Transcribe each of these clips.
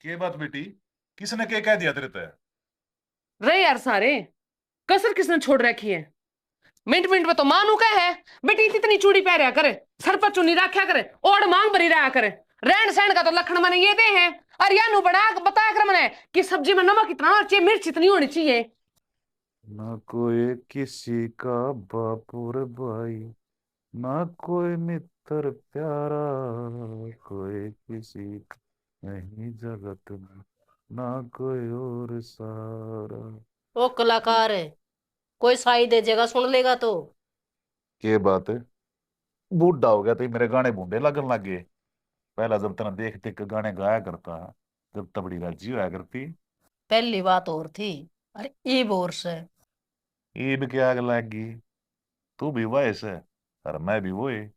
के बात बेटी? किसने क्या कह दिया तेरे ते? रे यार सारे कसर किसने छोड़ रखी है। मिनट मिनट में तो मानू का है। बेटी इतनी चूड़ी पहनया करे, सर पर चुन्नी रखा करे, ओढ़ मांग भरी रहा करे। रहन सहन का तो लक्षण मैंने ये दे हैं। और या नु बना बताया कर मैंने कि सब्जी में नमक इतना होना चाहिए, मिर्च इतनी होनी चाहिए। ना कोई किसी का बापुर भाई, ना कोई मित्र प्यारा, कोई किसी का नहीं जगत में, ना कोई और सारा। वो कलाकार है, कोई साई दे जगह सुन लेगा तो। के बात है? बूढ़ा हो गया तो मेरे गाने बूढ़े लगन लग गए। पहला जब तना देख देख के गाने गाया करता, जब तबड़ी राजी होया करती। पहली बात और थी। अरे ई बोर्स है। ईद के आग लगी। तू भी वैसे है और मैं भी वो है।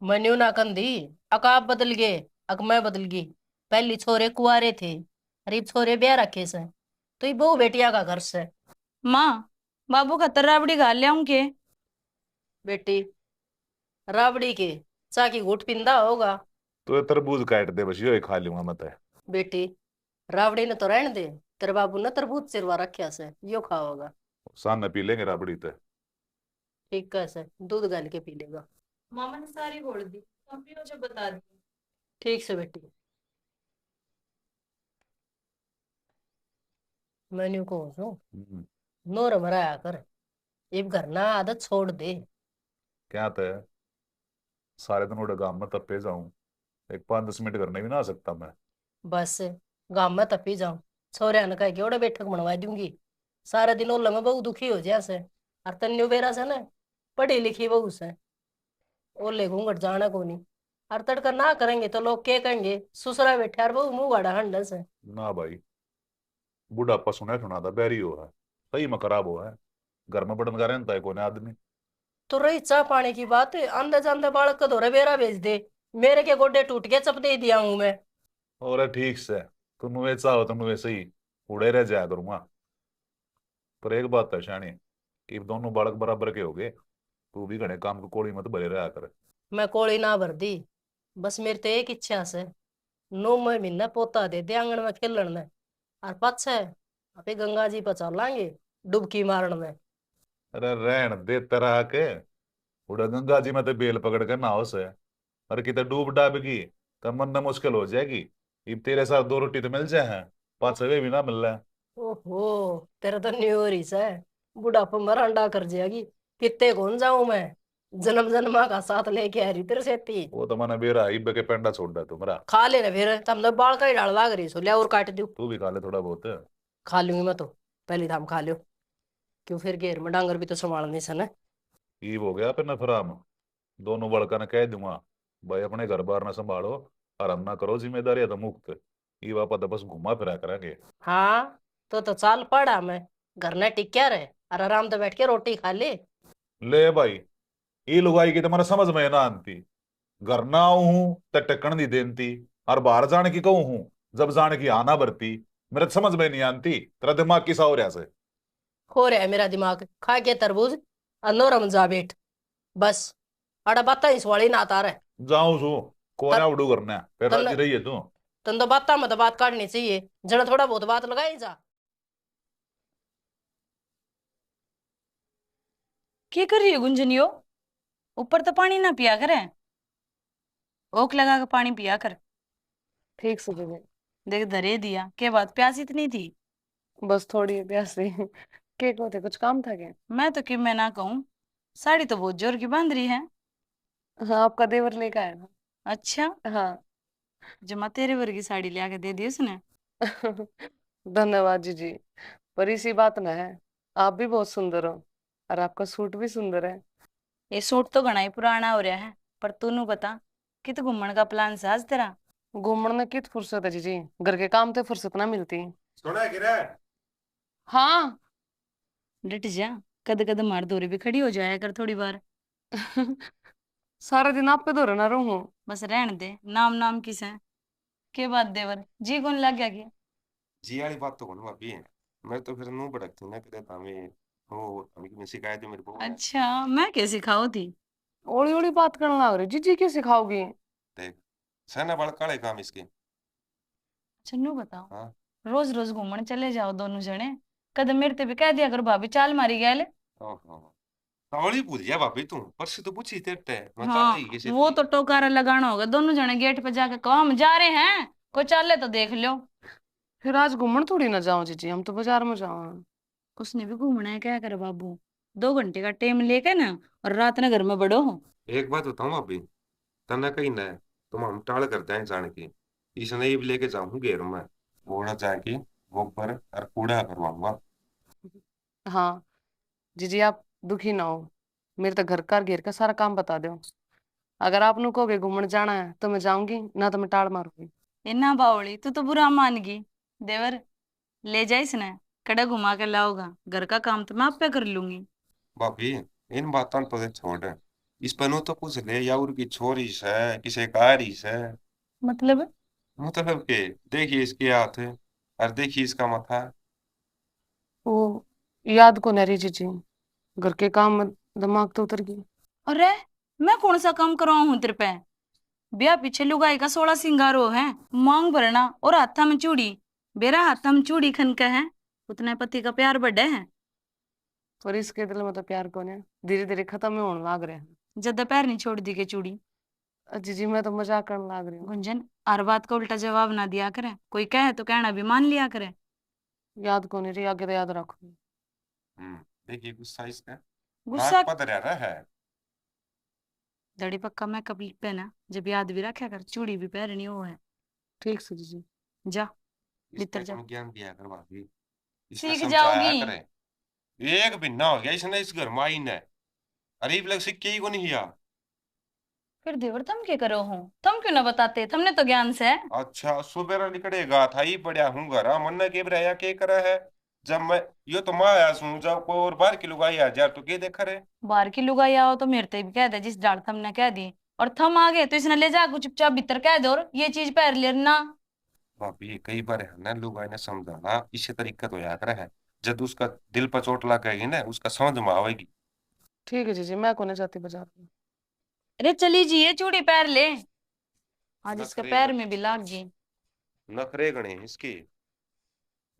मन्यू ना कंधी, अक आप बदल गए, अक मैं बदल गई। पहली छोरे कुआरे थे, अरे छोरे ब्याह रखे से, तो ये बहु बेटिया का घर से। माँ, बाबू खतर राबड़ी घाल लियाऊं के? बेटी राबड़ी के चा की घूट पिंदा होगा। तो ये तरबूज काट दे, बस यो ही खा लूंगा मैं तो। बेटी राबड़ी ने तो रहने दे, तेरे बाबू ने तरबूज सिरवा रखा से, यो खाओगा। सामने पी लेंगे राबड़ी तो। ठीक है से दूध गाल के पी लेगा। मामा ने सारी बोल दी, तुम भी मुझे बता दी। ठीक से बेटी। मेन्यू को सो नोर मराया कर, इब घर ना आदत छोड़ दे। क्या तो है, सारे दिन उड़े गांव में तपे जाऊं, एक 5-10 मिनट करने भी ना आ सकता मैं? बस गांव में तपी जाऊं, छोरे ने कह के ओड़े बैठक बनवा दूंगी। सारा दिन ओला में बहु दुखी हो जैसे। और तन्यू बेरा से ना पढ़ी लिखी बहू से, ओले घूंघट जाना को नहीं। और तड़का ना करेंगे तो लोग क्या कहेंगे, ससुरा बैठे और बहू मुंह गाड़ा हंडल से। ना भाई, बुढ़ापा सुना सुना था बैरी हो है, सही में खराब हुआ है। घर में बड़न का रहता है कोने आदमी। तो रही चाह पानी की बात, आंधे जांधे बालक का धोरे बेरा भेज दे। मेरे के गोडे टूट के चप दे दिया हूं मैं। और ठीक से तुम वैसा हो, तुम वैसे ही उड़े रह जाया करूंगा। पर एक बात है शानी, कि दोनों बालक बराबर के हो गए, तू भी घने काम को कोड़ी मत भरे रहा कर। मैं कोड़ी ना भर दी, बस मेरी तो एक इच्छा से 9 महीने पोता दे दे आंगन में खेलन में। और पाछे अबे गंगा जी पर चलांगे डुबकी मारन में। अरे रहन दे तरह के, उड़ा गंगा जी में तो बेल पकड़ कर नहाओ से। अरे कितने डूब डाब गई तब मन ना मुश्किल हो जाएगी। इब तेरे साथ 2 रोटी तो मिल जाए हैं, 5 सवे भी ना मिल रहा है। ओहो, तेरा तो न्यूरिस है, बुढ़ापा मर अंडा कर जाएगी। कितने कौन जाऊं मैं, जन्म जन्मा का साथ लेके आ रही तेरे सेती। वो तो मैंने बेरा इब के पेंडा छोड़ दिया तुम्हारा। खा ले ना फिर, तब तो बाल का ही डाल लाग रही सो, लिया और काट दू। तू भी खा ले थोड़ा बहुत। खा लूंगी मैं तो, पहली दाम खा लियो। क्यों फिर घेर में डांगर भी तो संभालनी से ना। ईब हो गया अपना फराम। दोनों बड़का ने कह दूंगा, भाई अपने घर बार ना संभालो, आराम ना करो, जिम्मेदारी है तो मुक्त। ये वापस तो बस घुमा फिरा करेंगे। हाँ, तो चाल पड़ा मैं, घर ने टिक्या रहे और आराम से बैठ के रोटी खा ले। ले भाई, ये लुगाई की तुम्हारा समझ में ना आती। घर ना आऊ हूं तो टक्कन नहीं देती, और बाहर जाने की कहूं हूं, जब जाने की आना भरती। मेरे तो समझ में नहीं आती, तेरा दिमाग किसा हो रहा से? हो रहा है मेरा दिमाग, खा के तरबूज अनोरम जा बैठ। बस अड़ा बात इस वाली ना आता रहे। जाऊं सू कोने तन उड़ू करना है, फिर तन राजी रही है तू। तन तो बात मत बात काटनी चाहिए, जरा थोड़ा बहुत बात लगाई जा। क्या कर रही है गुंजनियो? ऊपर तो पानी ना पिया करे, ओक लगा के पानी पिया कर। ठीक से दीदी। देख धरे दिया के बाद प्यास इतनी थी। बस थोड़ी प्यासी के को थे, कुछ काम था क्या? मैं तो कि मैं ना कहूँ, साड़ी तो बहुत जोर की बांध रही है। हाँ, आपका देवर लेकर आया था। अच्छा, हाँ। जमा तेरे वर्गी साड़ी ले आके दे दी उसने। धन्यवाद जी। पर इसी बात ना है, आप भी बहुत सुंदर हो और आपका सूट भी सुंदर है। ये सूट तो घना ही पुराना हो रहा है, पर तूनू बता, कित घूमने का प्लान से आज तेरा? घूमने में कित फुर्सत है जी, घर के काम तो फुर्सत ना मिलती। सुना गिरा? हाँ। डट जा, कद कद मार दूरी भी खड़ी हो जाया कर थोड़ी बार। सारा दिन आप पे दो ना रहूं। बस रहने दे, नाम नाम किस है? के बात देवर जी कौन लग गया क्या? जी वाली बात तो कौन भाभी है। मैं तो फिर मुंह भड़कती ना करे तामे, हो तामे की मैं शिकायत है मेरे को है। अच्छा, मैं कैसे खाओ थी? ओली ओली बात करना लग रही जी, क्या सिखाओगी? देख, सहना बड़ काले काम इसके। चन्नू बताओ, हाँ रोज रोज घूमने चले जाओ दोनों जने, कदम मेरे ते भी कह दिया कर भाभी चाल मारी गया। ओहो तवली पूछ गया भाभी तू परसों तो पूछी थे मैं चल हाँ रही कैसे वो थी। तो टोकारा लगाना होगा, दोनों जने गेट पे जाके कहो हम जा रहे हैं, कोई चाले तो देख लो। फिर आज घूमने थोड़ी ना जाओ जीजी, हम तो बाजार में जाओ। उसने भी घूमना है, क्या करे बाबू, 2 घंटे का टाइम लेके ना, और रात ना घर में बड़ो हो। एक बात बताऊं भाभी तना कहीं ना तुम हम टाल करते हैं जान के इसने ही लेके जाऊं घेर में घोड़ा जाके गोबर और कूड़ा करवाऊंगा। हाँ जीजी, आप दुखी ना हो, मेरे तो घर का और घेर का सारा काम बता दो। अगर आप नु कहोगे घूमने जाना है तो मैं जाऊंगी, ना तो मैं टाल मारूंगी। इन्ना बावली तू तो बुरा मान गई। देवर ले जाइस ना, कड़ा घुमा के लाओगा, घर का काम तो मैं आप पे कर लूंगी। भाभी इन बातों तो दे छोड़ इस पनु तो पूछ ले या उनकी छोरी से किसे कारी से मतलब मतलब के देखिए इसके हाथ और देखिए इसका माथा। वो याद को नहीं रही जीजी, घर के काम में दिमाग तो उतर गई। अरे मैं कौन सा काम करवाऊं हूं तेरे पे, ब्याह पीछे लुगाई का 16 सिंगारो है, मांग भरना और हाथा में चूड़ी, बेरा हाथा में चूड़ी खनका है, उतना पति का प्यार बढ़े है। पर इसके दिल में तो प्यार कौन है, धीरे धीरे खत्म ही होने लाग रहे हैं। जद पैर नहीं छोड़ दी के चूड़ी। जीजी मैं तो मजाक करने लाग रही हूँ। गुंजन हर बात का उल्टा जवाब ना दिया करे, कोई कहे तो कहना भी मान लिया करे। याद को नहीं रही, आगे तो याद रखो। देखिए गुस्सा इसका गुस्सा नाक पद रहा है। दड़ी पक्का मेकअप पहना, जब याद भी रखा कर, चूड़ी भी पहननी हो है। ठीक से जीजी। जा इसका भीतर जा, कौन ज्ञान दिया कर भाभी इसका सीख समझाया जाओगी। करे। एक भिन्ना हो गया इसने इस घर में आई ने अरीब लग सिक्के ही को नहीं किया। फिर देवर तुम क्या करो हो, तुम क्यों ना बताते, तुमने तो ज्ञान से है। अच्छा सुबेरा निकलेगा था ही पड़ा हूँ घर मन ने के रहा के करा है जब मैं यो तो मैं आया सुन जब कोई और बाहर की लुगाई आ जा तो के देखा रे। बाहर की लुगाई आओ तो मेरे ते भी कह दे, जिस डाल थमने कह दी, और थम आ गए तो इसने ले जा कुछ चुपचाप भीतर कह दे, और ये चीज पहन लेना। भाभी कई बार है ना लुगाई ने समझाना इसी तरीका तो याद रहा है जब उसका दिल पर चोट लगेगी ना उसका समझ में आवेगी। ठीक है जीजी, मैं को नहीं जाती बाजार में। अरे चली जी ये चूड़ी पैर ले, आज इसके नखरे पैर में भी लाग गई। नखरे गणे इसके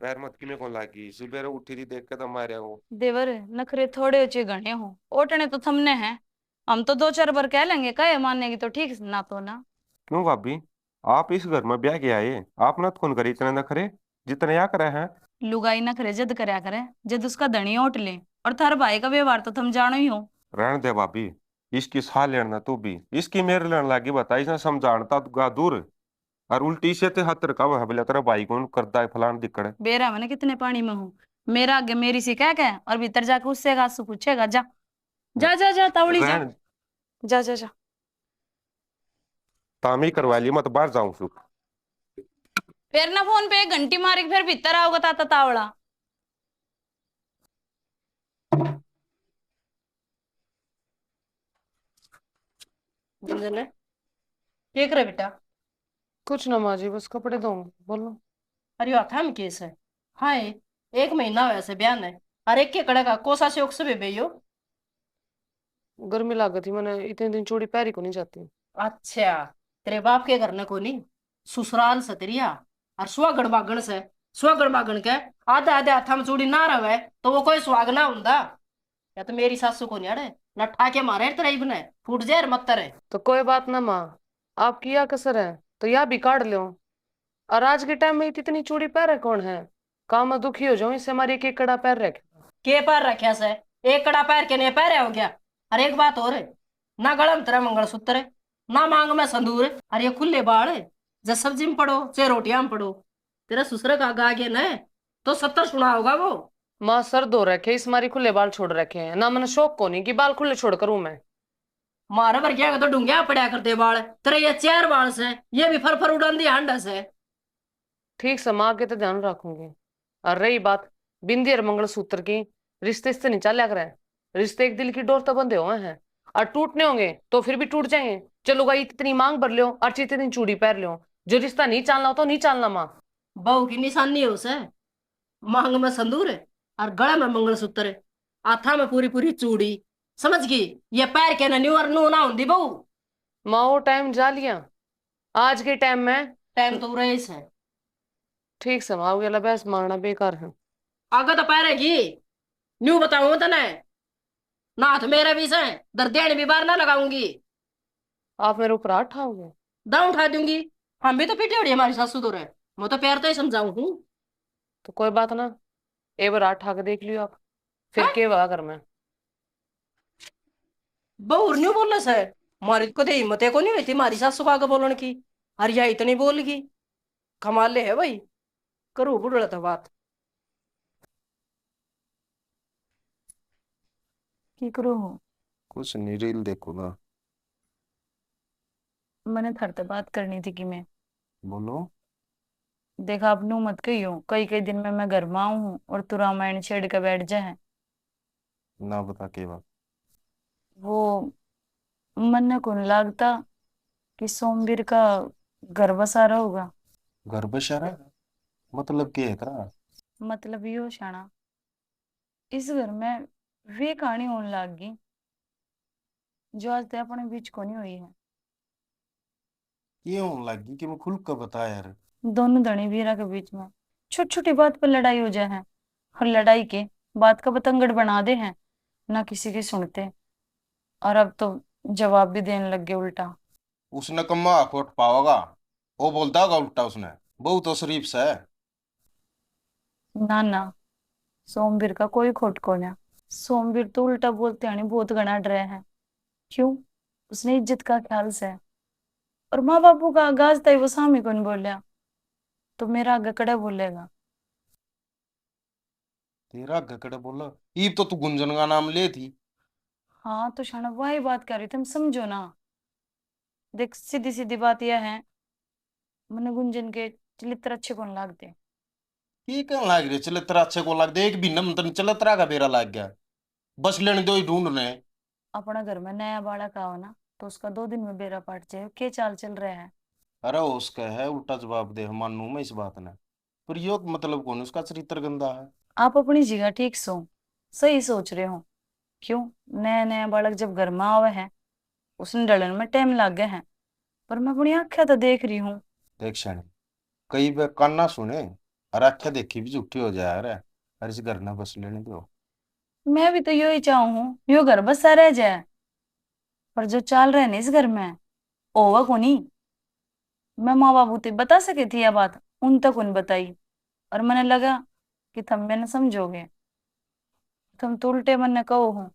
पैर मत की में कौन लागी सुबेरा उठी थी देख के तो मारे वो। देवर नखरे थोड़े ऊंचे घने हो, ओटने तो थमने हैं, हम तो 2-4 बार कह लेंगे, कहे मानेगी तो ठीक, ना तो ना। क्यों भाभी आप इस घर में ब्याह के आए आप ना फोन करी इतने नखरे जितने या करे हैं। लुगाई नखरे जद करया करे, जद उसका धनी ओट ले, और थार भाई का व्यवहार तो थम जानो ही हो। रहने दे भाभी इसकी साह लेना तू भी इसकी मेरे लेने लगी बता इसने समझाना गा दूर और उल्टी से ते हतर का है बोले तेरा भाई कौन करता है फलान दिक्कत है। बेरा मैंने कितने पानी में हूँ, मेरा आगे मेरी सी कह के, और भीतर जाके उससे आंसू पूछेगा। जा जा जा जा तावड़ी जा, रहन जा जा जा। तामी करवा ली मत बाहर जाऊं सु। फिर ना फोन पे 1 घंटी मारे फिर भीतर आओगे ताता तावड़ा। गुंजन है क्या करे बेटा? कुछ ना माँ जी, बस कपड़े धोऊंगी, बोलो। अरे हाथ हम केस है। हाय 1 महीना हुआ से बयान है, और एक के कड़े का कोसा से उकसे बेबेयो। गर्मी लागत थी, मैंने इतने दिन चूड़ी पहरी को नहीं जाती। अच्छा तेरे बाप के घर ने को नहीं ससुराल से तेरिया, और सुहागण बागण से सुहागण बागण के आधे आधे हाथा में चूड़ी ना रहे तो वो कोई सुहाग ना हुंदा। या तो मेरी सासू को नहीं अड़े न ठाके मारे तेरा इबने फूट जाए मत रे। तो कोई बात ना माँ, आपकी या कसर है तो या भी काट लो। और आज के टाइम में इतनी चूड़ी पहरे कौन है, काम में दुखी हो जाऊं, इससे हमारी एक कड़ा पैर रखे। के पैर रखे से एक कड़ा पैर के नहीं पैर हो गया। अरे एक बात और है, ना गला में तेरा मंगलसूत्र है, ना मांग में संदूर है, अरे ये खुले बाल है, जब सब्जी में पड़ो चाहे रोटियां में पड़ो, तेरा ससुर का गा गया न तो 70 सुना होगा वो। माँ सर धो रखे, इस मारी खुले बाल छोड़ रखे हैं ना, मैंने शौक को नहीं कि बाल खुले छोड़ करूं मैं। मारा भर गया तो डूंगिया पड़ा करते बाल, तेरे ये 4 बाल से ये भी फर फर उड़ान दी हांडा से। ठीक से माँ के तो ध्यान रखूंगी। और रही बात बिंदी और मंगलसूत्र की, रिश्ते से नहीं चल करे, रिश्ते एक दिल की डोर तो बंधे हुए हैं, और टूटने होंगे तो फिर भी टूट जाएंगे। चलो भाई इतनी मांग भर लो और इतनी चूड़ी पहन लो, जो रिश्ता नहीं चालना हो तो नहीं चालना माँ। बहू की निशानी है उसे, मांग में संदूर है और गले में मंगलसूत्र है, हाथा में पूरी पूरी चूड़ी, समझ गई? ये पैर के न्यू और नू ना होंदी बहू। माँ वो टाइम जा लिया, आज के टाइम में टाइम तो रईस है, ठीक समाओ गया बस मारना बेकार है। आगे तो पैरेगी न्यू बताऊं तने नाथ मेरे भी से दर्देण भी बार ना लगाऊंगी। आप मेरे ऊपर हाथ उठाओगे? दांव उठा दूंगी। हम भी तो पीटे उड़ी हमारी सासू तो रहे। मैं तो प्यार तो ही समझाऊं हूँ। तो कोई बात ना, एक बार हाथ उठा के देख लियो आप, फिर हाँ? के वहा कर मैं। बहुर न्यू बोलने से मारी को तो हिम्मत को नहीं हुई थी मारी सासू का आगे बोलने की। अरे या इतनी बोल गई। कमाल ले है भाई। करू बुढ़ड़ा तो बात। की करो हो? कुछ नहीं, रील देखो ना। मैंने थर से बात करनी थी कि मैं बोलो। देखा आप नू मत कहियो, कई कई दिन में मैं घर में आऊं हूँ और तू रामायण छेड़ के बैठ जाए। ना बता के बात। वो मन ने कौन लागता कि सोमवीर का घर बसा रहा होगा। घर बसारा मतलब क्या है तेरा? मतलब यो शाना, इस घर में वे कहानी होने लाग गई जो आज तक अपने बीच को नहीं हुई है। ये होने लगी कि मैं खुल कर बता यार। दोनों धनी वीरा के बीच में छोटी छोटी बात पर लड़ाई हो जाए है, और लड़ाई के बात का बतंगड़ बना दे हैं, ना किसी की सुनते। और अब तो जवाब भी देने लग गए उल्टा। उसने कम्मा खोट पाओगा। वो बोलता होगा उल्टा उसने। बहुत तो शरीफ सा है। ना ना, सोमवीर का कोई खोट को ना। सोमवीर तो उल्टा बोलते हैं बहुत घना डरे है। क्यों? उसने इज्जत का ख्याल से, और माँ बापू का आगाज तय वो सामी कौन बोलिया, तो मेरा आगे कड़े बोलेगा। तेरा गकड़े बोला। ईब तो तू गुंजन का नाम ले थी। हाँ तो शाना वही बात कर रही तुम समझो ना। देख सीधी सीधी बात यह है, मने गुंजन के चलित्र अच्छे कौन लागते। ये क्या लाग रही चले तेरा अच्छे को लाग दे एक भी नम तन चले तेरा का बेरा लाग गया। बस लेने दो ही ढूंढ रहे। अपना घर में नया बालक आओ ना तो उसका 2 दिन में बेरा पाट जाए, के चाल चल रहा है। अरे उसका है उल्टा जवाब दे मानू मैं इस बात ने। पर यो मतलब कौन उसका चरित्र गंदा है। आप अपनी जगह ठीक सही सोच रहे हो। क्यों? नया नया बालक जब घर में आवे है उसने डलन में टाइम लग गया है, पर मैं अपनी आंखें तो देख रही हूँ। देख शानी कई बार कान ना सुने और आख्या देखी भी झूठी हो जाए। अरे इस घर ना बस लेने दो। मैं भी तो यही चाहूँ हूँ यो घर बसा रह जाए, पर जो चाल रहे ना इस घर में ओवा को नहीं। मैं माँ बाबू ते बता सके थी यह बात, उन तक उन बताई, और मैंने लगा कि तुम मैंने समझोगे। तुम तो उल्टे मन ने कहो हो।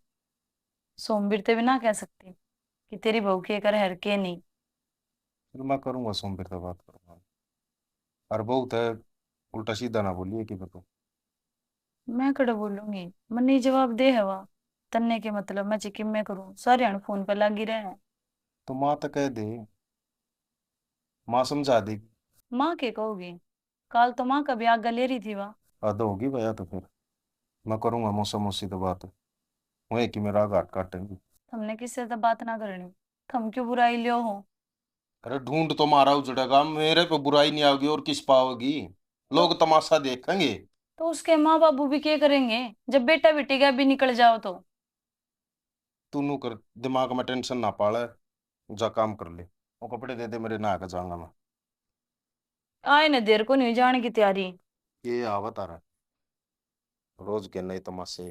सोमवीर ते भी ना कह सकती कि तेरी बहू के कर हर के नहीं। फिर मैं करूंगा सोमवीर से बात करूंगा। और बहुत है उल्टा सीधा ना बोलिए कि बताओ। मैं कड़े बोलूंगी, मन नहीं जवाब दे हवा तन्ने के मतलब मैं चिकिम में करूं, सारे हण फोन पे लगी रहे हैं। तो माँ तो कह दे। माँ समझा देगी। माँ के कहोगी? काल तो माँ का भी आग ले रही थी वह। हद होगी भैया तो फिर मैं करूंगा मौसम मौसी तो बात। वही कि मेरा घाट काटेंगे। हमने किससे तो बात ना करनी, थम क्यों बुराई लियो हो? अरे ढूंढ तो मारा उजड़ेगा मेरे पे बुराई नहीं आओगी और किस पाओगी। तो लोग तमाशा देखेंगे। उसके माँ बाबू भी क्या करेंगे जब बेटा बेटी का भी निकल जाओ तो? तू नू कर दिमाग में टेंशन ना पाले। जा काम कर ले। वो कपड़े दे दे मेरे नहा के जाऊंगा मैं। आए न देर को नहीं जाने की तैयारी। ये आवत आ रहा है। रोज के नए तमाशे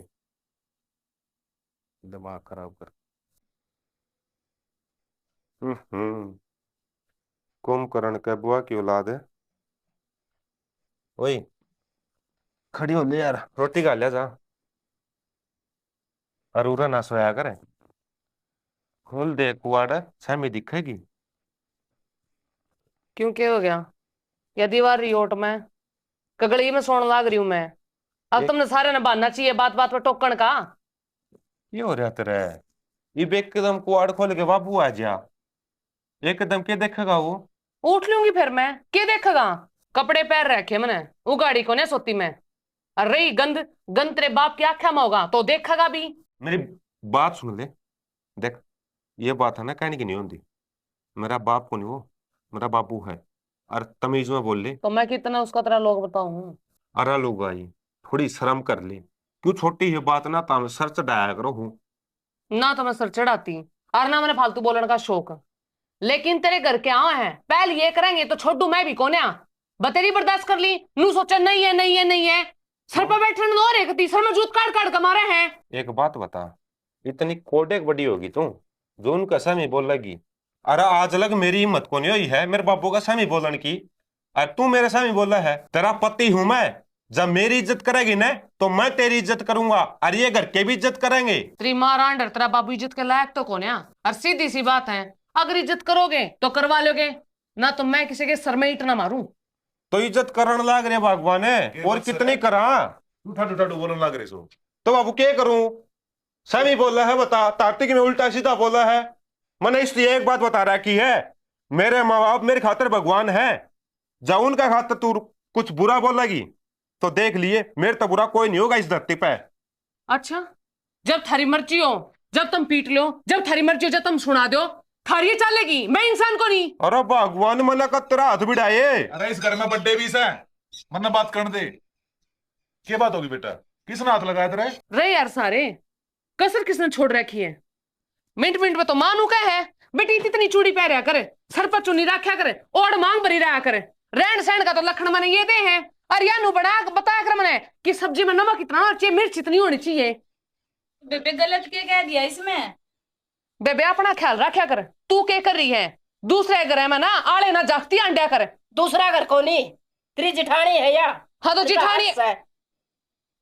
दिमाग खराब कर। कुंभकर्ण के बुआ की औलाद है। वही खड़ी हो ले यार रोटी खा लिया जा। अरूरा ना सोया करे। खोल दे कुआड़ा सैमी दिखेगी। क्यों क्या हो गया? या दीवार रियोट में कगड़ी में सोने लाग रही हूं मैं। अब एक तुमने सारे ने बांधना चाहिए बात बात पर टोकन का। ये हो रहा तेरा। ये एकदम कुआड़ खोल के बाबू आ जा। एकदम क्या देखेगा वो। उठ लूंगी फिर मैं, क्या देखेगा? कपड़े पैर रखे मैंने, वो गाड़ी को नहीं सोती मैं। और रही गंद, गंद तेरे बाप की आख्या में होगा तो देखेगा भी। मेरी बात सुन ले। देख ये बात है ना कहने की नहीं होती। मेरा बाप को नहीं वो मेरा बापू है। और तमीज में बोल ले। तो मैं कितना उसका तेरा लोग बताऊं? अरे लोग आई थोड़ी शर्म कर ले। क्यों छोटी ये बात ना ताम सर चढ़ाया करो हूँ। ना तो मैं सर चढ़ाती और ना मैंने फालतू बोलने का शौक। लेकिन तेरे घर के आए हैं पहले ये करेंगे तो छोड़ू मैं भी कोन्या। बतेरी बर्दाश्त कर ली, नू सोचा नहीं है नहीं है नहीं है, सर पर बैठने नो रे कती सर में जूत काट काट के मारे हैं। एक बात बता, इतनी कोडेक बड़ी होगी तू जो उनका समी बोल लगी। अरे आज लग मेरी हिम्मत को नहीं हुई है मेरे बाबू का समी बोलन की, और तू मेरे समी बोला है। तेरा पति हूं मैं, जब मेरी इज्जत करेगी ना तो मैं तेरी इज्जत करूंगा, और ये घर के भी इज्जत करेंगे। तेरी माँ रांडर तेरा बाबू इज्जत के लायक तो कौन है? और सीधी सी बात है, अगर इज्जत करोगे तो करवा लोगे, ना तो मैं किसी के सर में ईंट ना मारूं। तो इज्जत करने लाग रहे भगवान है, और कितनी करा। उठा बोलने लग रहे सो तो बाबू क्या करूं? समी बोला है बता, तार्तिक में उल्टा सीधा बोला है। मैंने इसलिए एक बात बता रखी है, मेरे माँ बाप मेरे खातिर भगवान है। जब उनका खातिर तू कुछ बुरा बोलेगी तो देख लिए मेरे तो बुरा कोई नहीं होगा इस धरती पे। अच्छा, जब थारी मर्जी हो जब तुम पीट लो, जब थारी मर्जी हो जब तुम सुना दो, थारी चलेगी, मैं इंसान को नहीं। अरे भगवान मना का तेरा हाथ भिड़ाए। अरे इस घर में बर्थडे भी है, मन्ना बात करने दे। क्या बात होगी बेटा, किसने हाथ लगाया तेरे? रे यार सारे, कसर किसने छोड़ रखी है? मिनट मिनट में तो मानू का है बेटी इतनी चूड़ी पहरा करे, सर पर चुन्नी रखा करे, ओढ़ मांग भरी रहा करे, रहन सहन का तो लखन मैंने ये दे हैं। और या नु बड़ा बताया कर मैंने कि सब्जी में नमक इतना होना चाहिए, मिर्च इतनी होनी चाहिए। बेबे गलत क्या कह दिया इसमें? बेबे अपना ख्याल रखा कर, तू क्या कर रही है? दूसरे घर में ना आले ना जागती अंड्या कर। दूसरा घर को नहीं, तेरी जिठानी है या? हाँ तो जिठानी है।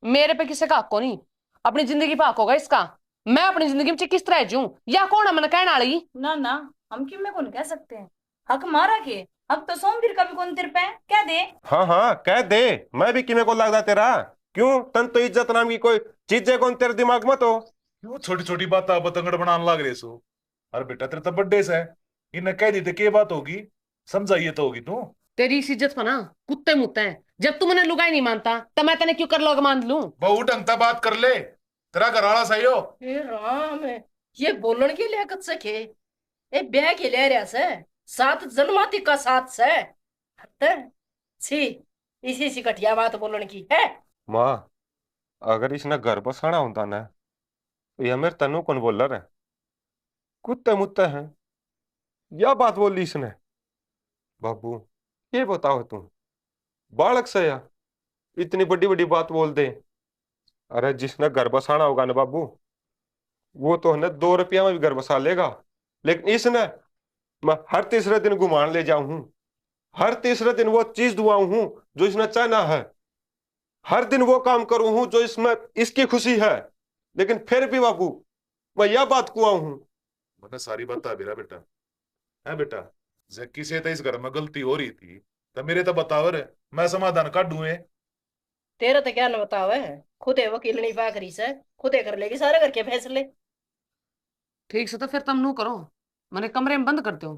मेरे पे किसी का हक को नहीं, अपनी जिंदगी पे हक होगा इसका। मैं अपनी जिंदगी में किस तरह जीऊं या कौन है मैंने कहने वाली? ना ना, हम क्यों में कौन कह सकते हैं? हक मारा के हक तो सोमवीर का भी कौन तेरे पे कह दे। हाँ हाँ कह दे, मैं भी किमे को लगता तेरा। क्यों तन तो इज्जत नाम की कोई चीज है कौन तेरे दिमाग में? तो क्यों छोटी छोटी बात बतंगड़ बनाने लग रहे सो? अरे बेटा तेरे तो बर्थडे है, इन्हें कह दी थे क्या बात होगी, समझाइए तो होगी तू। तेरी इस इज्जत पर ना कुत्ते मुत्ते हैं, जब तू मैंने लुगाई नहीं मानता तो मैं तेने क्यों कर लोग मान लूं? बहु ढंगता बात कर ले, तेरा घर वाला सही हो। हे राम, ये बोलन की लियाकत से के ए ब्याह के ले रहा से, सात जन्माती का साथ से हट छी, इसी सी कटिया बात बोलन की है। माँ अगर इसने घर बसाना होता ना तो यह मेरे तनु कौन बोल रहा है? कुत्ते मुत्ते हैं, या बात बोली इसने? बाबू ये बताओ तुम, बालक से या इतनी बड़ी बड़ी बात बोल दे। अरे जिसने घर बसाना होगा ना बाबू, वो तो है ना 2 रुपया में भी घर बसा लेगा। लेकिन इसने मैं हर तीसरे दिन घुमान ले जाऊं हूं, हर तीसरे दिन वो चीज दुआऊं हूं जो इसने चाहना है, हर दिन वो काम करूं हूं जो इसमें इसकी खुशी है। लेकिन फिर भी बाबू मैं यह बात कुआ हूं। मैंने सारी बता मेरा बेटा है बेटा, जक्की से तो इस घर में गलती हो रही थी तो मेरे तो बताओ रे, मैं समाधान काटूं। तेरा तो क्या न बतावे, खुद है वकील नहीं पा करी से, खुद है कर लेगी सारे घर के फैसले। ठीक से तो फिर तुम नू करो, मैंने कमरे में बंद कर दो,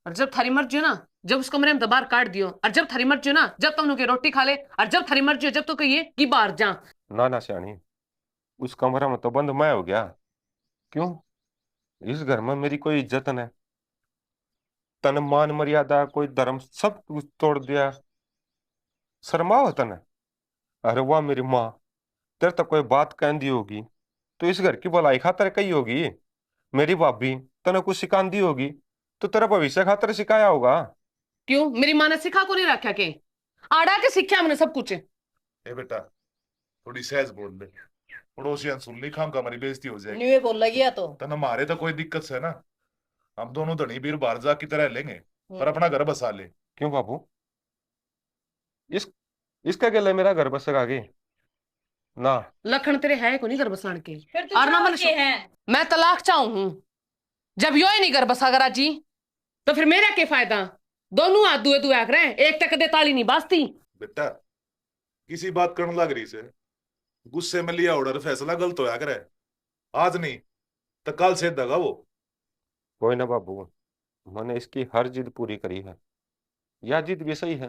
और जब थारी मर्जी हो ना जब उस कमरे में दबार काट दियो, और जब थारी मर्जी हो ना जब तुम के रोटी खा ले, और जब थारी मर्जी हो जब तो कहिए कि बाहर जा। ना ना सियानी, उस कमरा में तो बंद मैं हो गया। क्यों? इस घर में मेरी कोई इज्जत नहीं, तन मान मर्यादा कोई धर्म सब कुछ तोड़ दिया। शर्मा होता ना? अरे वाह मेरी माँ, तेरे तो कोई बात कह दी होगी तो इस घर की भलाई खातर कही होगी। मेरी भाभी तने कुछ सिखांदी होगी तो तेरा भविष्य खातर सिखाया होगा। क्यों मेरी माँ ने सिखा को नहीं रखा के? आड़ा के सीखा हमने सब कुछ। ए बेटा थोड़ी सहज बोल ले, पड़ोसियां सुन ली खाम का हमारी बेइज्जती हो जाएगी। न्यू बोल लगी तो तन हमारे तो कोई दिक्कत से ना, हम दोनों धनी बीर बाहर जा की तरह लेंगे पर अपना घर बसा ले। क्यों बाबू? इसका क्या मेरा घर बसेगा आगे? ना लखन तेरे है को नहीं घर बसाने के, फिर तू और ना चाह मैंने के है? मैं तलाक चाहूं हूं। जब यो ही नहीं घर बसा करा जी तो फिर मेरा क्या फायदा? दोनों हाथ दुए दुआ कर, एक टक दे ताली नहीं बाजती। बेटा किसी बात करने लग रही से गुस्से में लिया ऑर्डर फैसला गलत होया करे, आज नहीं तो कल से दगा वो। कोई ना बाबू, मैंने इसकी हर जिद पूरी करी है, यह जिद भी सही है।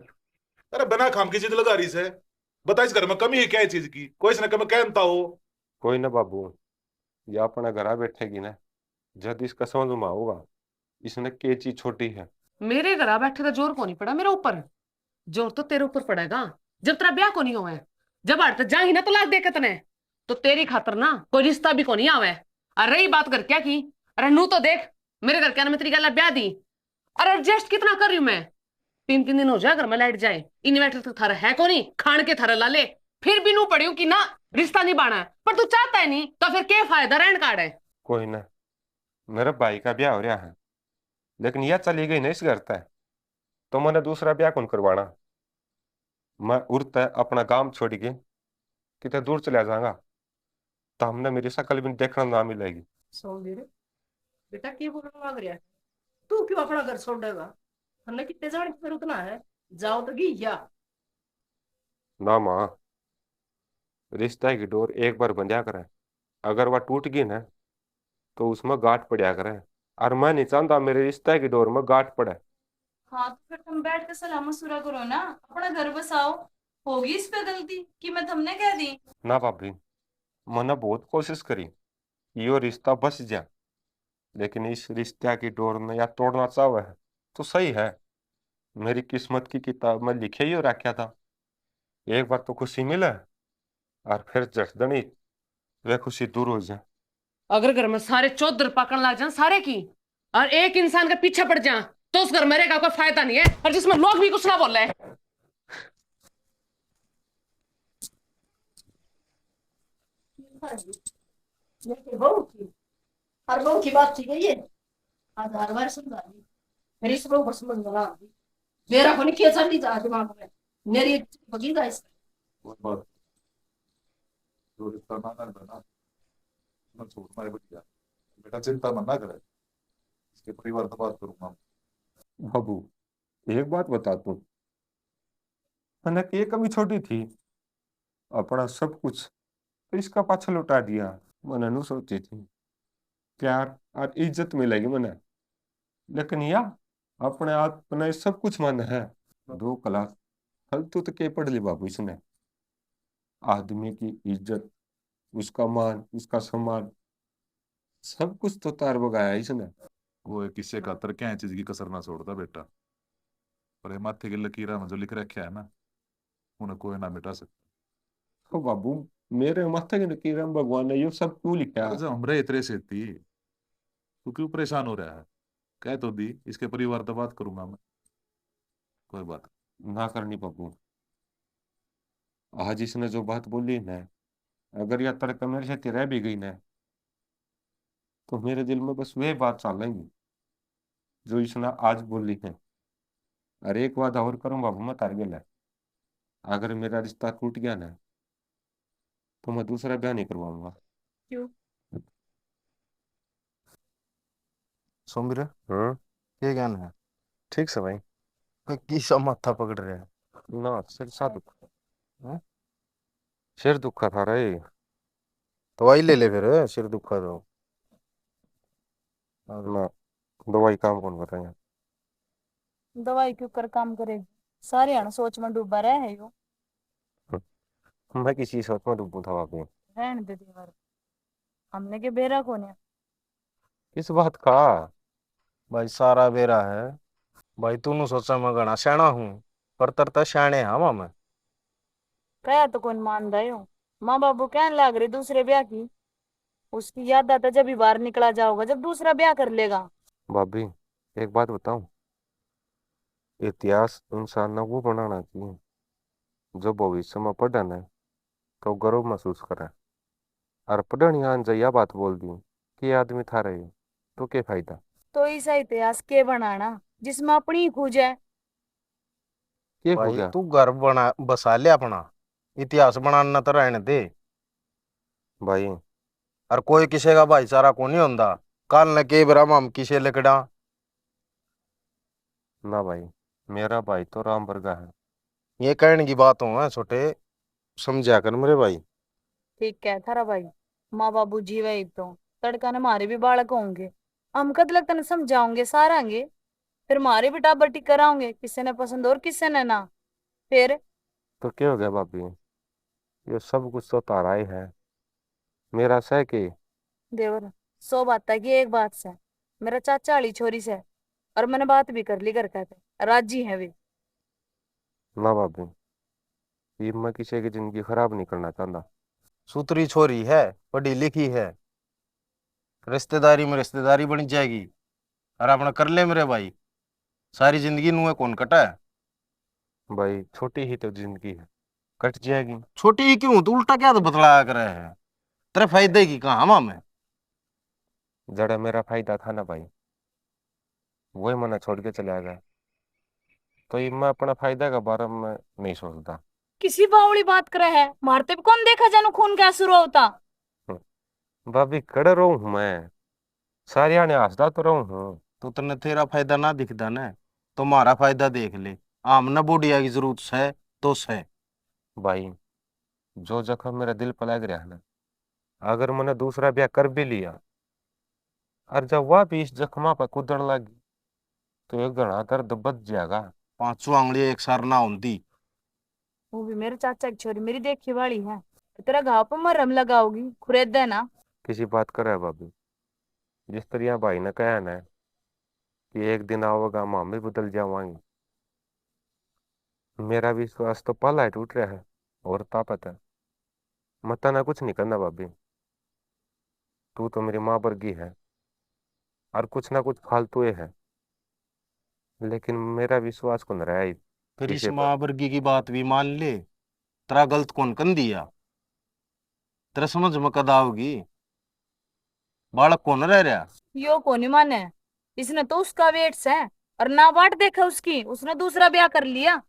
अरे बिना खाम की जिद लगा रही से, बता इस घर में कमी है क्या चीज की? कोई इसने कमी कहता हो? कोई ना बाबू, यह अपना घर बैठेगी ना जब इसका समझ में आऊगा इसने के चीज छोटी है। मेरे घर आ बैठे तो जोर को नहीं पड़ा मेरे ऊपर, जोर तो तेरे ऊपर पड़ेगा जब तेरा ब्याह को नहीं हुआ है। जब हट जाएगी ना तलाक दे के तने तो तेरी खातर ना कोई रिश्ता भी को नहीं आवे। और रही बात कर क्या की, अरे नू तो देख मेरे घर के में तेरी गल ब्याह दी, अरे एडजस्ट कितना कर रही हूं मैं। 3 दिन हो जाए घर में लाइट जाए, इन्वर्टर तो थारा है को नहीं, खान के थारा ला ले, फिर भी नू पड़ियो कि ना रिश्ता निभाना है, पर तू चाहता है नहीं तो फिर क्या फायदा रहन कार्ड है। कोई ना, मेरे भाई का ब्याह हो रहा है, लेकिन यह चली गई नहीं इस घर तय, तो मैंने दूसरा ब्याह कौन करवाना। मैं उड़ता अपना गांव छोड़ के कितने दूर चला जाऊंगा, तो हमने मेरी शक्ल भी देखना ना मिलेगी। सोमवीर बेटा क्या बोलने लग रहा है? तू क्यों अपना घर छोड़ देगा? हमने कितने जाने की जरूरत ना है, जाओ तो गया। ना माँ, रिश्ता की डोर एक बार बंधा करे, अगर वह टूट गई ना तो उसमें गांठ पड़ा करे, और मैं नहीं चाहता मेरे रिश्ते की डोर में गांठ पड़े। हाँ तो फिर तुम बैठ कर सलाह मशुरा करो ना, अपना घर बसाओ। होगी इस पे गलती कि मैं तुमने कह दी? ना भाभी, मैंने बहुत कोशिश करी यो रिश्ता बस जा, लेकिन इस रिश्ते की डोर ने या तोड़ना चाहे है तो सही है। मेरी किस्मत की किताब में लिखे ही रखा था, एक बार तो खुशी मिले और फिर जठदनी वे खुशी दूर हो जाए। अगर घर में सारे चौधर पकड़ लग जाए सारे की, और एक इंसान का पीछे पड़ जाए, तो उस घर में रहेगा कोई फायदा नहीं है, और जिसमें लोग भी कुछ ना बोल रहे। बहू की हर बहू की बात ठीक है ये, आज हर बार समझा दी, मेरी इस बहू को समझ में ना आती, मेरा को नहीं किया चल जा दिमाग में, मेरी बगी था इस कोई बात, जो रिश्ता ना ना बना मैं छोड़ मारे बढ़िया, बेटा चिंता मत ना करे, इसके परिवार से बात करूंगा। बाबू, एक बात बता तू, मैंने ये कभी छोटी थी, अपना सब कुछ तो इसका पाछा लौटा दिया। मैंने नहीं सोची थी प्यार और इज्जत मिलेगी मैंने, लेकिन या अपने आप अपने सब कुछ मन है। 2 क्लास फालतू तो के पढ़ ली बाबू इसने, आदमी की इज्जत, उसका मान, उसका सम्मान, सब कुछ तो तार बगाया इसने। वो एक किस्से का तर क्या चीज की कसर ना छोड़ता बेटा, पर ये माथे की लकीरा में जो लिख रखा है ना, उन्हें कोई ना मिटा सकता। तो बाबू, मेरे माथे की लकीर में भगवान ने ये सब क्यों लिखा? अरे जब हमरे इतरे से थी, तू क्यों परेशान हो रहा है? कह तो दी, इसके परिवार से बात करूंगा मैं, कोई बात। ना करनी बाबू, आज इसने जो बात बोली ना, अगर यह तर्क मेरे से रह भी गई ना, तो मेरे दिल में बस वही बात चलेंगी जो इसने आज बोली है। और एक बात और करूं बाबू, मैं तार गेला, अगर मेरा रिश्ता टूट गया ना तो मैं दूसरा ब्याह नहीं करवाऊंगा। क्यों? सोमवीर हाँ। ये ज्ञान है ठीक से भाई, कोई की सब माथा पकड़ रहे हैं। ना सिर सा दुख, हाँ? सिर दुखा था रे। दवाई ले ले फिर, सिर दुखा तो। ना, दवाई काम कौन कर रहे हैं? दवाई क्यों कर काम करेगी? सारे हण सोच में डूबा रहे है यो। मैं किसी सोच में डूबू था बाबू। रहने दे दीवार, हमने के बेरा कौन है? किस बात का? भाई सारा बेरा है भाई, तू सोचा मैं घना सियाना हूँ, पर तरता सियाने हाँ मैं। कया तो कौन मान रहे हो? माँ बाबू कहने लग रहे दूसरे ब्याह की, उसकी याद आता जब ही बाहर निकला जाओगा जब दूसरा ब्याह कर लेगा। भाभी, एक बात बताऊं, इतिहास इंसान ने वो बनाना चाहिए जो भविष्य में पढ़े न तो गर्व महसूस करे, और पढ़नी आन जया बात बोल दी कि ये आदमी था रहे तो क्या फायदा? तो ऐसा इतिहास के बनाना जिसमें अपनी ही खूज है। क्या हो भाई गया? तू घर बना बसा ले अपना, इतिहास बनाना तो रहने दे। भाई, और कोई किसी का भाईचारा को नहीं होता, कल न के बराम हम किसे लकड़ा। ना भाई, मेरा भाई तो राम वर्गा है। ये कहने की बात हो है छोटे, समझा कर मेरे भाई। ठीक है थारा भाई, माँ बाबू जीवे एक तो तड़का ने मारे भी बालक होंगे, हम कद लगता ने समझाओगे सारांगे, फिर मारे भी टाबर टिक कराओगे, किसी ने पसंद और किसी ने ना। फिर तो क्या हो गया भाभी, ये सब कुछ तो तारा ही है, मेरा सह के। देवर, 100 बात है कि एक बात से, मेरा चाचा वाली छोरी से, और मैंने बात भी कर ली घर का, राजी है वे। ना भाभी, ये मैं किसी की जिंदगी खराब नहीं करना चाहता। सुतरी छोरी है, पढ़ी लिखी है, रिश्तेदारी में रिश्तेदारी बन जाएगी, और अपना कर ले मेरे भाई, सारी जिंदगी नुए कौन कटा है। भाई छोटी ही तो जिंदगी है, कट जाएगी। छोटी ही क्यों, तू उल्टा क्या तो बतलाया करे है। तेरे फायदे की कहा हम मैं। जड़ा मेरा फायदा था ना भाई, वही मना छोड़ के चला गया। तो ये मैं अपना फायदा के बारे में नहीं सोचता। किसी बावड़ी बात करे है, मारते भी कौन देखा जानो खून क्या शुरू होता। भाभी कड़ रहा हूँ मैं, सारिया ने हंसदा तो रहूं हूँ। तो तने तेरा फायदा ना दिखता ना, तो हमारा फायदा देख ले। आम ना बुढ़िया की जरूरत है तो है। भाई जो जख्म मेरा दिल पर लग रहा है ना, अगर मैंने दूसरा ब्याह कर भी लिया और जब वह भी इस जख्मा पर कूदने लगी तो एक घना दर्द बच जाएगा। पांचों आंगली एक सार ना होती। वो भी मेरे चाचा की छोरी मेरी देखी वाली है, तेरा घाव पर मरहम लगाओगी खुरेद देना। किसी बात करे भाभी, जिस तरह भाई ने कहा ना कि एक दिन आओगा हम भी बदल जावांगे, मेरा विश्वास तो पला ही टूट रहा है और ताकत है। मत ना कुछ नहीं करना भाभी, तू तो मेरी माँ वर्गी है और कुछ ना कुछ फालतू ही है, लेकिन मेरा विश्वास को न रहा ही फिर इस किसी पर। माँ वर्गी की बात भी मान ले। तेरा गलत कौन कर दिया। तेरा समझ में कद आओगी। बालक कौन रह रहा। यो कोनी माने, इसने तो उसका वेट है और ना बाट देखा उसकी, उसने दूसरा ब्याह कर लिया।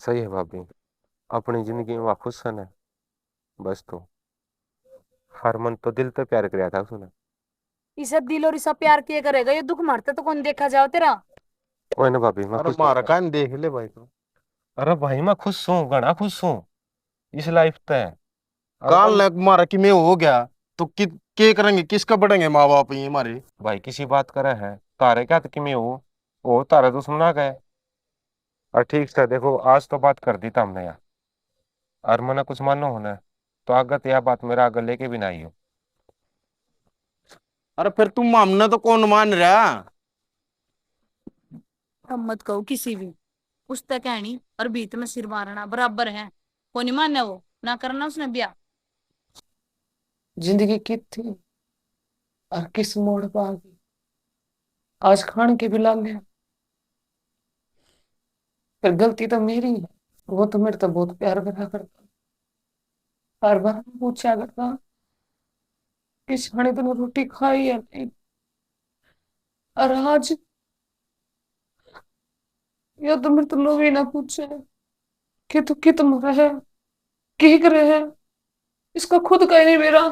सही है भाभी, अपनी जिंदगी में वह खुश है ना, बस। तो हरमन तो दिल तो प्यार कराया था उसने। इसे दिल और इसा प्यार किया करेगा, ये दुख मारते तो कौन देखा जाओ तेरा। कोई ना भाभी, मैं अरे खुश मारा हूँ। कान देख ले भाई को। अरे भाई मैं खुश हूँ, घना खुश हूँ इस लाइफ पे। और कान कल लग मारा कि मैं हो गया तो के करेंगे, किसका पढ़ेंगे माँ बाप ये हमारे। भाई किसी बात करे है, तारे क्या कि मैं हूँ, वो तारे दुश्मन आ गए। और ठीक से देखो, आज तो बात कर दी था हमने यार, और मैंने कुछ मानो होना है, तो आगत यह बात मेरा आगे लेके भी ना आई हो। अरे फिर तुम हमने तो कौन मान रहा। हम मत कहो किसी भी, पुस्तक कहनी और बीत में सिर मारना बराबर है। कोनी माने वो ना करना उसने ब्याह। जिंदगी की थी और किस मोड़ पर आ गई। आज खान के भी लाल है, पर गलती तो मेरी है। वो तो मेरे तो बहुत प्यार करा करता, हर बार पूछा करता कि शाणी तूने रोटी खाई या नहीं। और आज ये तो मेरे तो लोग ही ना पूछे कि तू कित मरा है, की करे है। इसका खुद का ही नहीं मेरा।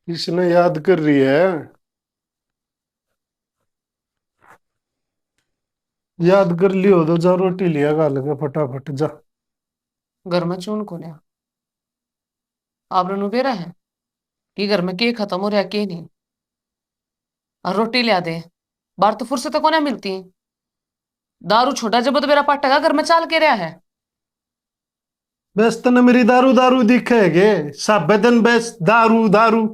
इसने याद कर रही है। याद कर लियो तो जा रोटी लिया खा लगे फटाफट जा। घर में चून को लिया आपने नुबेरा है कि घर में के खत्म हो रहा के नहीं। और रोटी लिया दे, बाहर तो फुर्सत को ना मिलती। दारू छोटा जब तो मेरा पट्टा घर में चाल के रहा है। बस तने मेरी दारू दारू दिखेगे सब दिन, बस दारू दारू।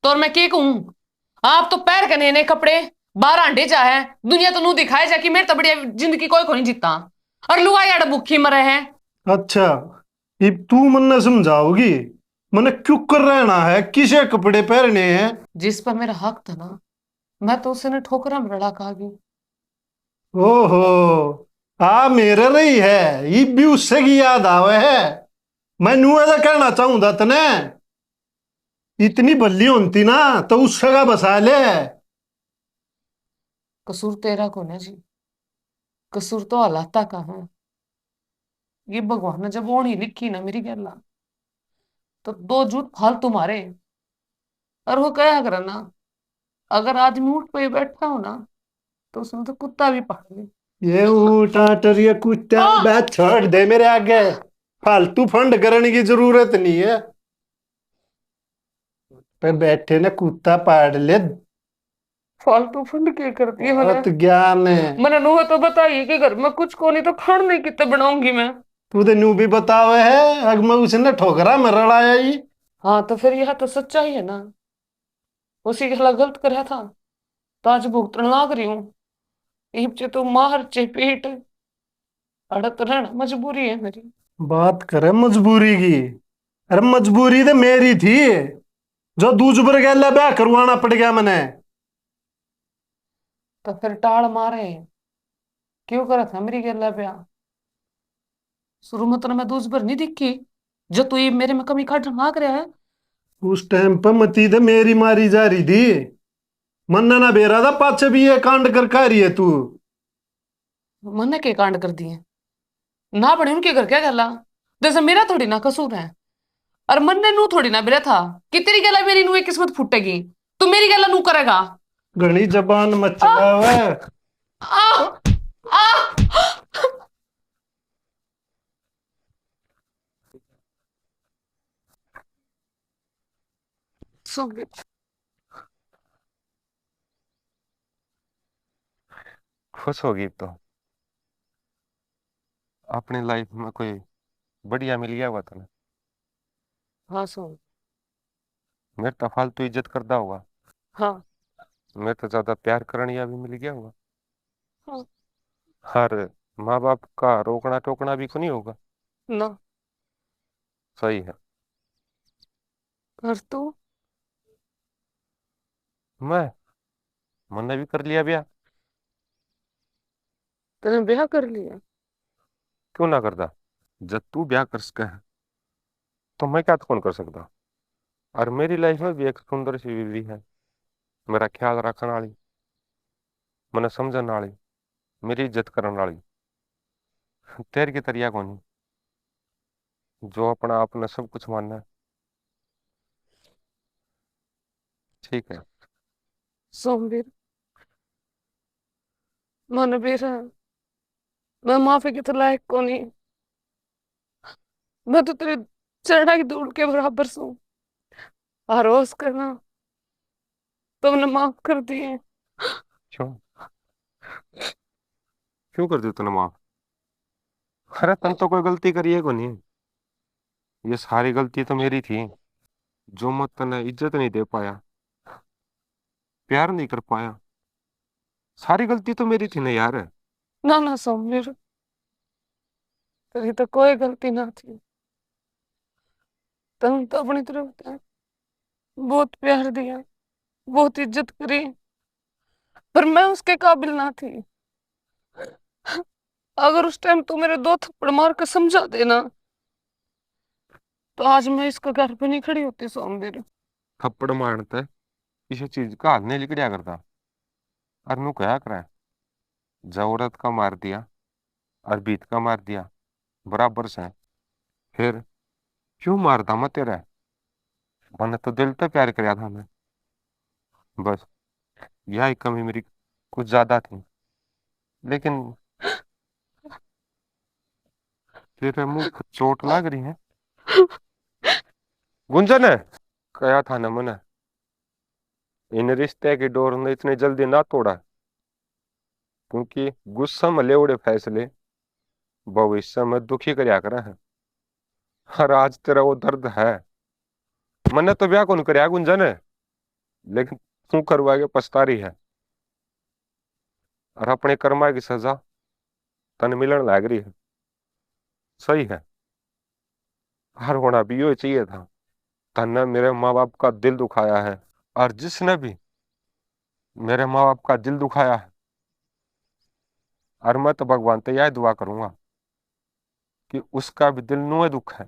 तो और मैं के कहूं, आप तो पैर के नए कपड़े बाहर आंडे जा है, दुनिया तो नू दिखाए जा कि मेरे तो बढ़िया जिंदगी कोई को नहीं जीता। और लुगाई आड़ भूखी मरे हैं। अच्छा, ये तू मन्ने समझाओगी मने क्यों कर रहना है, किसे कपड़े पहनने हैं। जिस पर मेरा हक था ना, मैं तो उसने ठोकरा में रड़ा खा गई। ओहो, आ मेरे रही है ये भी उससे की याद आवे है। मैं न्यू ऐसा कहना चाहूंगा तने, इतनी भली होती ना तो उससे का बसा ले। कसूर तेरा को ना जी, कसूर तो हालाता का है। ये भगवान ने जब ओढ़ी लिखी ना मेरी गैला, तो दो जूत फालतू मारे। और वो क्या करे ना, अगर आदमी ऊँट पे ही बैठा हो ना, तो उसमें तो कुत्ता भी पकड़ ले। ये ऊँटा टरिया कुत्ता बैठ छोड़ दे मेरे आगे। फालतू फंड करने की जरूरत नहीं है। पे बैठे ने कुत्ता पाड़ ले। फालतू फंड क्या करती है बहुत मैंने। ज्ञान है। मैंने नुह तो बताइए कि घर में कुछ को नहीं तो खान नहीं कितने बनाऊंगी मैं। तू तो न्यू भी बतावे है, अग मैं उसने ठोकरा में रड़ाया ही। हाँ तो फिर यह तो सच्चाई है ना। उसी के खिलाफ गलत कर था तो आज भुगतन लाग रही हूँ। इब तो मार चे पेट अड़त रहना मजबूरी है मेरी। बात करे मजबूरी की। अरे मजबूरी तो मेरी थी, जो दूज पर गया ब्याह करवाना पड़ गया मैंने। तो फिर टाल मारे क्यों करा था मेरी गला पे? शुरू में तो मैं दूस भर नहीं दिखी जो तू ये मेरे में कमी काट मांग रहा है। उस टाइम पर मती तो मेरी मारी जा रही थी, मन्ना ना बेरा था पाछे भी ये कांड कर खा रही है तू। मैंने के कांड कर दिए ना बने उनके घर क्या गला? जैसे मेरा थोड़ी ना कसूर है और मन ने नू थोड़ी ना बेरा था कि तेरी गला मेरी नू एक किस्मत फूटेगी तू मेरी गला नू करेगा। घनी जबान मत आ, चलावे। आ, आ, सो गई। खुश होगी तो अपनी लाइफ में कोई बढ़िया मिल गया हुआ था ना। हाँ सो मेरे तो फालतू इज्जत करता हुआ, हाँ मेरे तो ज्यादा प्यार करने भी मिल गया हुआ। हाँ हर माँ बाप का रोकना टोकना भी को नहीं होगा। ना। सही है। और तू? मैं मैंने भी कर लिया ब्याह। तेने ब्याह कर लिया? क्यों ना करता? जब तू ब्याह कर सके है तो मैं क्या तो कौन कर सकता। और मेरी लाइफ में भी एक सुंदर सी बीवी है, मेरा ख्याल रखने वाली, मैंने समझने वाली, मेरी इज्जत करने वाली। तेरे की तरिया कौन जो अपना आपने सब कुछ मानना है। ठीक है। सोमवीर मन बेरा मैं माफी के तो लायक को नहीं। मैं तो तेरे चरणा की धूल के बराबर सू। आरोस करना तुमने माफ कर दिए। क्यों? क्यों कर दी तूने माफ? अरे तन तो कोई गलती करी है को नहीं। ये सारी गलती तो मेरी थी, जो मैं तने इज्जत नहीं दे पाया, प्यार नहीं कर पाया। सारी गलती तो मेरी थी ना यार। ना ना सोमवीर तेरी तो कोई गलती ना थी। तुम तो अपनी तरफ से बहुत प्यार दिया बहुत इज्जत करी पर मैं उसके काबिल ना थी। अगर उस टाइम तू मेरे दो थप्पड़ मार कर समझा देना तो आज मैं इसका घर पे नहीं खड़ी होती सोमवीर। थप्पड़ मारते किसी चीज का हाल नहीं लिकड़िया करता। और नू क्या करा है? जरूरत का मार दिया और बीत का मार दिया, बराबर से है। फिर क्यों मारता मैं तेरा? मैंने तो दिल से प्यार कराया था मैं। बस यही कमी मेरी कुछ ज्यादा थी। लेकिन तेरे मुंह पर चोट लग रही है गुंजन है। कहा था ना मैंने, इन रिश्ते की डोर ने इतनी जल्दी ना तोड़ा, क्योंकि गुस्सा में ले उड़े फैसले भविष्य में दुखी करया करा है। और आज तेरा वो दर्द है। मैंने तो ब्याह कौन करया गुंजन है, लेकिन तू करवा के पछता रही है। और अपने कर्मा की सजा तन मिलन लग रही है। सही है। हर होना भी यो चाहिए था। तन्ने मेरे माँ बाप का दिल दुखाया है, और जिसने भी मेरे माँ बाप का दिल दुखाया है, और मैं तो भगवान से यह दुआ करूंगा कि उसका भी दिल नुए दुख है।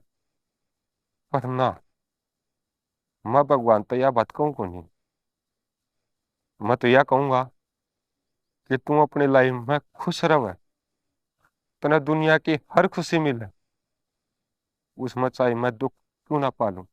पर ना, मैं भगवान से यह बात कहूँ को नहीं। मैं तो यह कहूंगा कि तू अपनी लाइफ में खुश रहे, तने दुनिया की हर खुशी मिले, उसमें चाहे मैं दुख क्यों ना पालू।